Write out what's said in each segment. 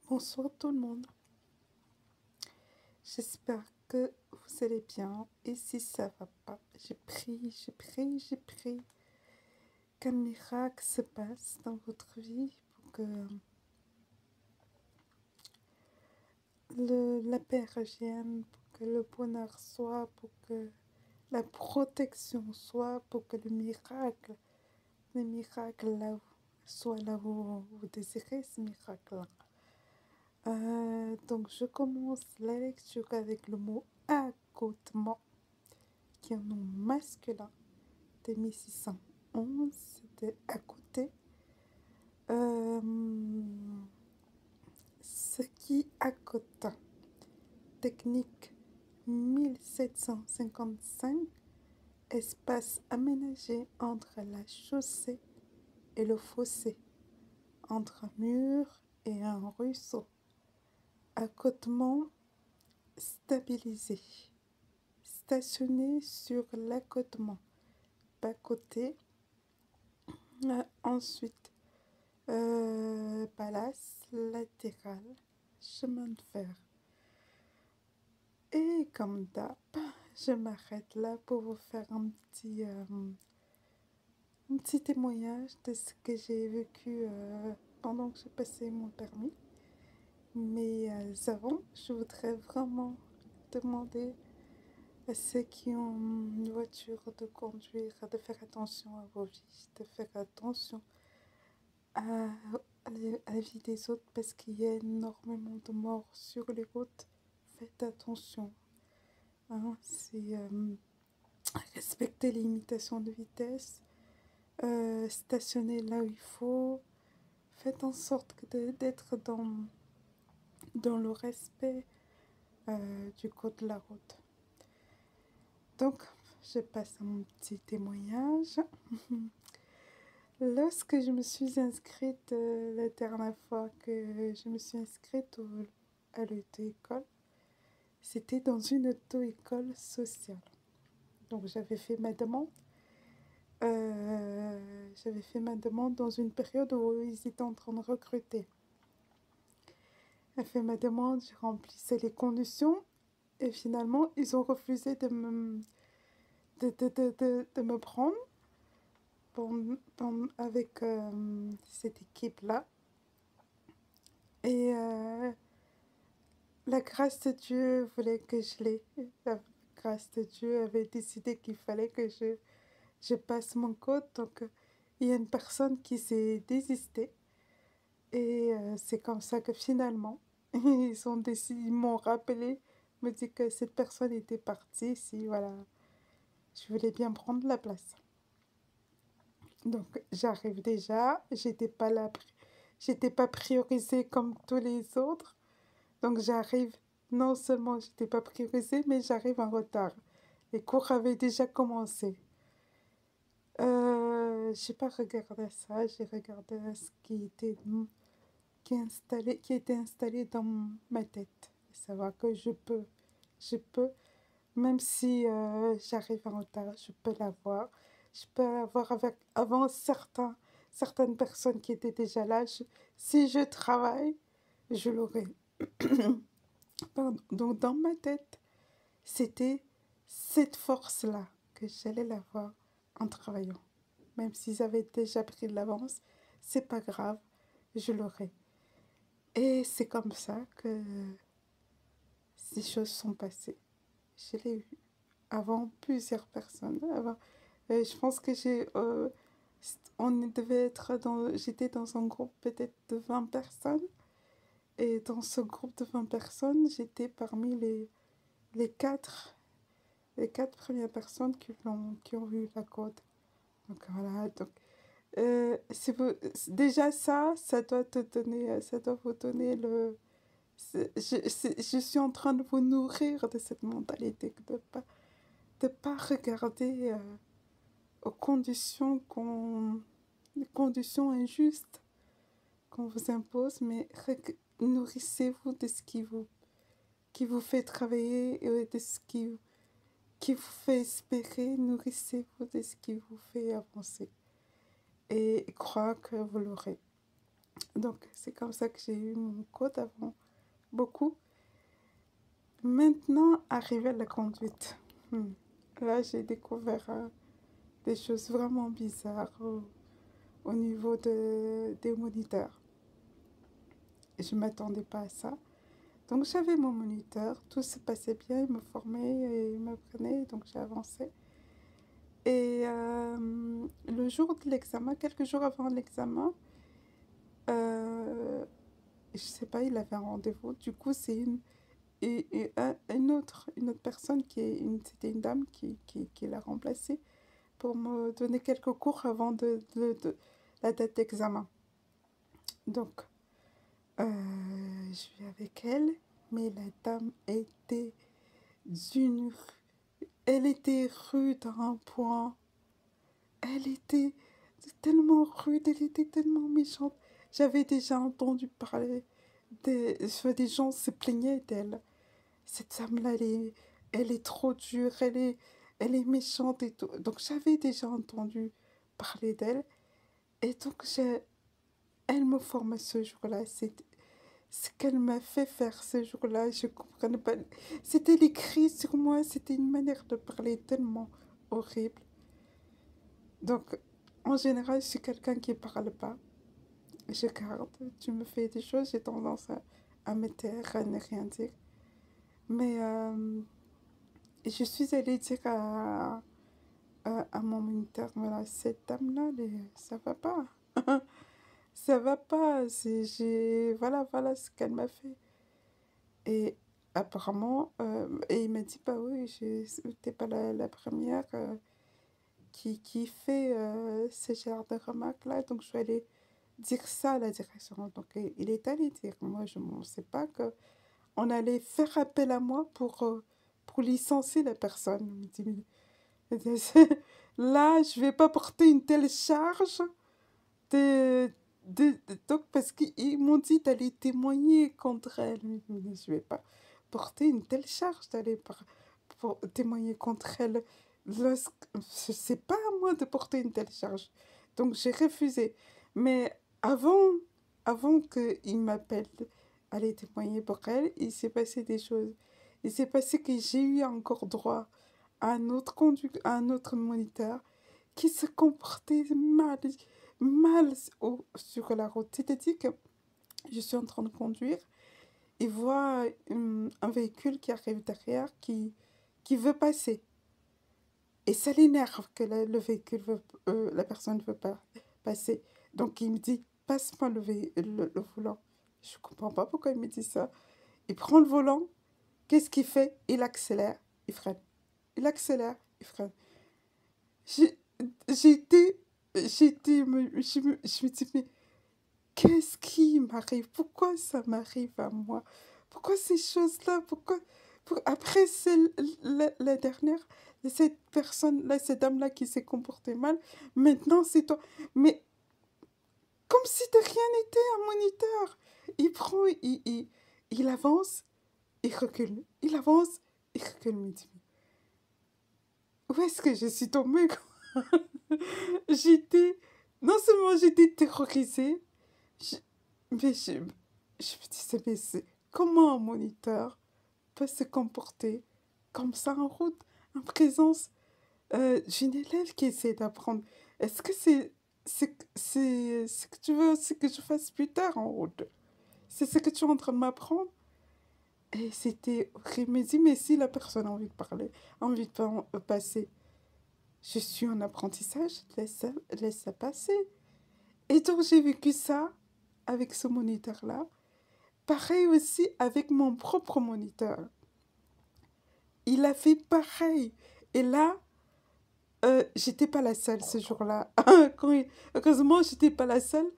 Bonsoir tout le monde, j'espère que vous allez bien et si ça va pas, j'ai pris qu'un miracle se passe dans votre vie pour que la paix revienne, pour que le bonheur soit, pour que la protection soit, pour que le miracle là, soit là où vous désirez ce miracle-là. Donc je commence la lecture avec le mot accotement, qui est un nom masculin de 1611, c'était à côté. Ce qui accote, technique 1755, espace aménagé entre la chaussée et le fossé, entre un mur et un ruisseau. Accotement stabilisé, stationné sur l'accotement, bas-côté. Ensuite, palace latéral, chemin de fer. Et comme d'hab, je m'arrête là pour vous faire un petit témoignage de ce que j'ai vécu pendant que j'ai passé mon permis. Mais avant, je voudrais vraiment demander à ceux qui ont une voiture de conduire, de faire attention à vos vies, de faire attention à la vie des autres parce qu'il y a énormément de morts sur les routes. Faites attention. Hein, c'est respecter les limitations de vitesse, stationner là où il faut. Faites en sorte d'être dans le respect du code de la route. Donc, je passe à mon petit témoignage. Lorsque je me suis inscrite la dernière fois que je me suis inscrite à l'auto-école, c'était dans une auto-école sociale. Donc j'avais fait ma demande. Dans une période où ils étaient en train de recruter. J'ai fait ma demande, j'ai remplissé les conditions et finalement ils ont refusé de me prendre avec cette équipe-là. Et la grâce de Dieu voulait que je l'ai. La grâce de Dieu avait décidé qu'il fallait que je passe mon code. Donc, il y a une personne qui s'est désistée. Et c'est comme ça que finalement, ils m'ont rappelé, me dit que cette personne était partie. Si, voilà, je voulais bien prendre la place. Donc, j'arrive déjà. J'étais pas priorisée comme tous les autres. Donc j'arrive, non seulement je n'étais pas priorisée, mais j'arrive en retard. Les cours avaient déjà commencé. J'ai pas regardé ça, j'ai regardé ce qui était installé dans ma tête. Savoir que je peux, même si j'arrive en retard, je peux l'avoir. Je peux l'avoir avant certaines personnes qui étaient déjà là. Si je travaille, je l'aurai. Pardon. Donc dans ma tête, c'était cette force-là que j'allais l'avoir en travaillant. Même s'ils avaient déjà pris de l'avance, c'est pas grave, je l'aurai. Et c'est comme ça que ces choses sont passées. Je l'ai eu avant plusieurs personnes. Je pense que j'étais dans un groupe peut-être de 20 personnes. Et dans ce groupe de 20 personnes, j'étais parmi les quatre premières personnes qui ont eu la code. Donc voilà, déjà ça doit vous donner je suis en train de vous nourrir de cette mentalité, de pas regarder aux les conditions injustes qu'on vous impose, mais nourrissez-vous de ce qui vous fait travailler et de ce qui vous fait espérer. Nourrissez-vous de ce qui vous fait avancer et croire que vous l'aurez. Donc, c'est comme ça que j'ai eu mon code avant, beaucoup. Maintenant, arrivé à la conduite. Hmm. Là, j'ai découvert des choses vraiment bizarres au niveau des moniteurs. Je ne m'attendais pas à ça. Donc, j'avais mon moniteur, tout se passait bien, il me formait et il m'apprenait, donc j'ai avancé. Et le jour de l'examen, quelques jours avant l'examen, euh, je sais pas, il avait un rendez-vous. Du coup, c'est une autre personne c'était une dame qui l'a remplacée pour me donner quelques cours avant de la date d'examen. Donc, je vais avec elle, mais la dame était d'une... Elle était rude à un point. Elle était tellement rude, elle était tellement méchante. J'avais déjà entendu parler des gens se plaignaient d'elle. Cette femme-là, elle est trop dure, elle est méchante et tout. Donc j'avais déjà entendu parler d'elle. Et donc elle me formait ce jour-là. C'est ce qu'elle m'a fait faire ce jour-là. Je ne comprenais pas. C'était les cris sur moi, c'était une manière de parler tellement horrible. Donc en général, je suis quelqu'un qui ne parle pas. Je garde. Tu me fais des choses, j'ai tendance à me taire, à ne rien dire. Mais je suis allée dire à mon moniteur, voilà, cette dame-là, ça va pas. Ça va pas. Voilà, voilà ce qu'elle m'a fait. Et apparemment, et il m'a dit, bah oui, t'es pas la première qui fait ce genre de remarques-là. Donc je suis allée dire ça à la direction. Donc il est allé dire, moi je ne sais pas que on allait faire appel à moi pour licencier la personne. Il me dit, là, je vais pas porter une telle charge de, donc parce qu'ils m'ont dit d'aller témoigner contre elle. Je vais pas porter une telle charge d'aller pour témoigner contre elle. C'est pas à moi de porter une telle charge. Donc j'ai refusé. Mais avant qu'il m'appelle aller témoigner pour elle, il s'est passé des choses. Il s'est passé que j'ai eu encore droit à à un autre moniteur qui se comportait mal sur la route. C'est-à-dire que je suis en train de conduire, il voit un véhicule qui arrive derrière qui veut passer. Et ça l'énerve que la personne ne veut pas passer. Donc il me dit, passe-moi le volant. Je ne comprends pas pourquoi il me dit ça. Il prend le volant, qu'est-ce qu'il fait? Il accélère, il freine. Il accélère, il freine. J'ai J'étais, je me dis, mais qu'est-ce qui m'arrive? Pourquoi ça m'arrive à moi? Pourquoi ces choses-là? Après, c'est la dernière, cette personne-là, cette dame-là qui s'est comportée mal. Maintenant, c'est toi. Mais comme si de rien n'était, un moniteur. Il prend, il avance, il recule. Il avance, il recule. Il me dit, où est-ce que je suis tombée? J'étais, non seulement j'étais terrorisée, je- mais je me disais, mais comment un moniteur peut se comporter comme ça en route, en présence d'une élève qui essaie d'apprendre? Est-ce que c'est ce que tu veux, ce que je fasse plus tard en route? C'est ce que tu es en train de m'apprendre? Et c'était horrible. Mais dis, mais si la personne a envie de parler, a envie de passer, je suis en apprentissage, laisse ça passer. Et donc j'ai vécu ça avec ce moniteur-là. Pareil aussi avec mon propre moniteur. Il a fait pareil. Et là, j'étais pas la seule ce jour-là. Heureusement, j'étais pas la seule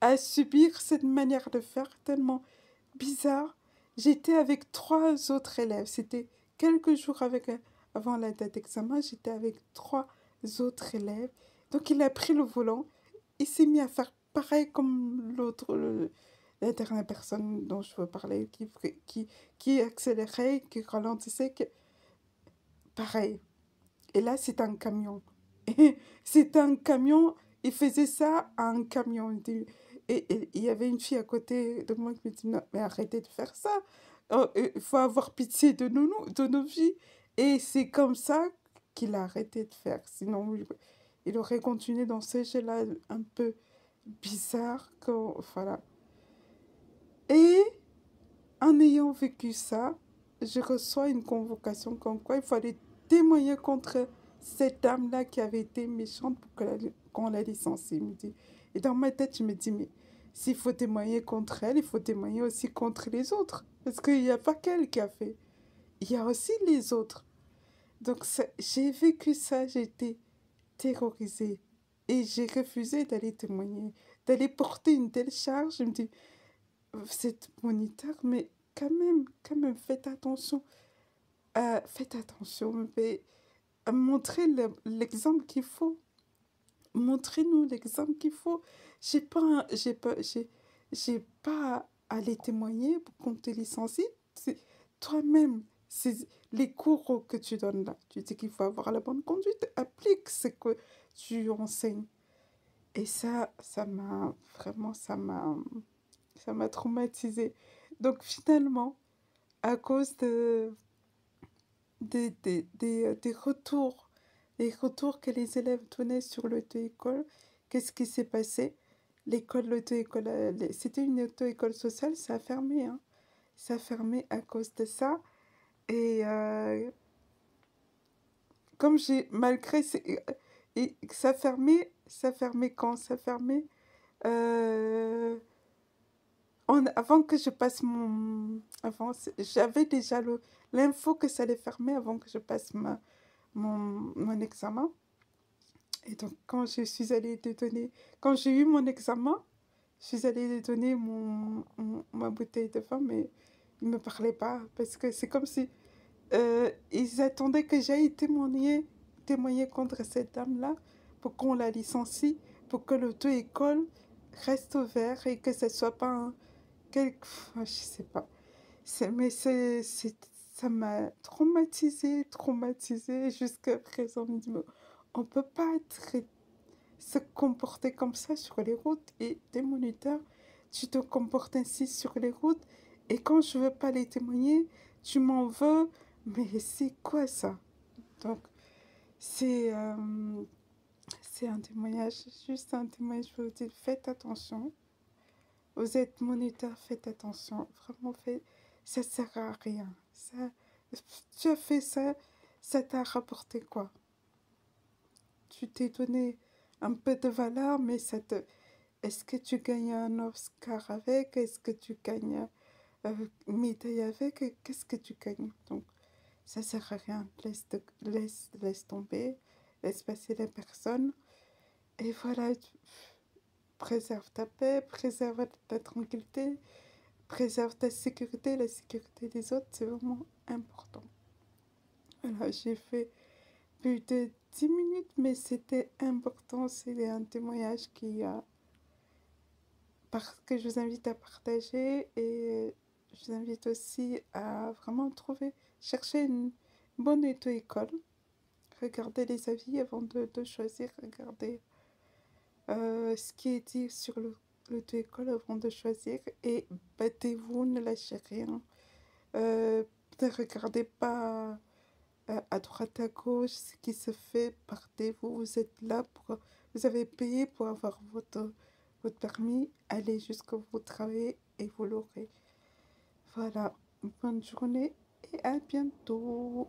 à subir cette manière de faire tellement bizarre. J'étais avec trois autres élèves. C'était quelques jours avant la date d'examen. J'étais avec trois autres élèves. Donc il a pris le volant. Il s'est mis à faire pareil comme la dernière personne dont je veux parler, qui accélérait, qui ralentissait. Pareil. Et là, c'est un camion. C'est un camion. Il faisait ça à un camion. et il y avait une fille à côté de moi qui me dit, non, mais arrêtez de faire ça. Il faut avoir pitié de nos vies. Et c'est comme ça qu'il a arrêté de faire. Sinon, il aurait continué dans ce jeu-là un peu bizarre. Voilà. Et en ayant vécu ça, je reçois une convocation comme quoi il fallait témoigner contre cette dame-là qui avait été méchante pour qu'on la licencie. Et dans ma tête, je me dis, mais s'il faut témoigner contre elle, il faut témoigner aussi contre les autres. Parce qu'il n'y a pas qu'elle qui a fait. Il y a aussi les autres. Donc j'ai vécu ça, j'ai été terrorisée. Et j'ai refusé d'aller témoigner, d'aller porter une telle charge. Je me dis, vous êtes moniteur, mais quand même, faites attention, mais montrez l'exemple qu'il faut. Montrez-nous l'exemple qu'il faut. J'ai pas à aller témoigner pour qu'on te licencie. C'est toi-même, c'est les cours que tu donnes là. Tu dis qu'il faut avoir la bonne conduite. Applique ce que tu enseignes. Et ça m'a vraiment, ça m'a traumatisée. Donc finalement, à cause des retours, les retours que les élèves donnaient sur l'auto-école, qu'est-ce qui s'est passé? L'école, l'auto-école, c'était une auto-école sociale, ça a fermé, hein. Ça a fermé à cause de ça. Et comme malgré, et ça fermait quand? Ça fermait euh, avant que je passe j'avais déjà l'info que ça allait fermer avant que je passe mon examen. Et donc, quand j'ai eu mon examen, je suis allée lui donner ma bouteille de vin, mais ils ne me parlaient pas. Parce que c'est comme si ils attendaient que j'aille témoigner contre cette dame-là pour qu'on la licencie, pour que l'auto-école reste ouverte et que ce ne soit pas je sais pas. Ça m'a traumatisée jusqu'à présent. Je me dis, mais on peut pas se comporter comme ça sur les routes. Et des moniteurs, tu te comportes ainsi sur les routes. Et quand je veux pas les témoigner, tu m'en veux. Mais c'est quoi ça? Donc, c'est c'est un témoignage, juste un témoignage. Je vous dis, faites attention. Vous êtes moniteur, faites attention. Vraiment, ça sert à rien. Tu as fait ça, ça t'a rapporté quoi? Tu t'es donné un peu de valeur, mais est-ce que tu gagnes un Oscar avec? Est-ce que tu gagnes une médaille avec? Qu'est-ce que tu gagnes? Donc, ça sert à rien. Laisse tomber. Laisse passer les personnes. Et voilà, préserve ta paix, préserve ta tranquillité, préserve ta sécurité. La sécurité des autres, c'est vraiment important. Voilà, j'ai fait plus de 10 minutes, mais c'était important. C'est un témoignage que je vous invite à partager, et je vous invite aussi à vraiment chercher une bonne auto-école. Regardez les avis avant de choisir. Regardez ce qui est dit sur l'auto-école avant de choisir, et battez-vous, ne lâchez rien. Ne regardez pas à droite, à gauche, ce qui se fait, partez-vous. Vous avez payé pour avoir votre permis. Allez jusqu'au bout, travaillez et vous l'aurez. Voilà, bonne journée et à bientôt.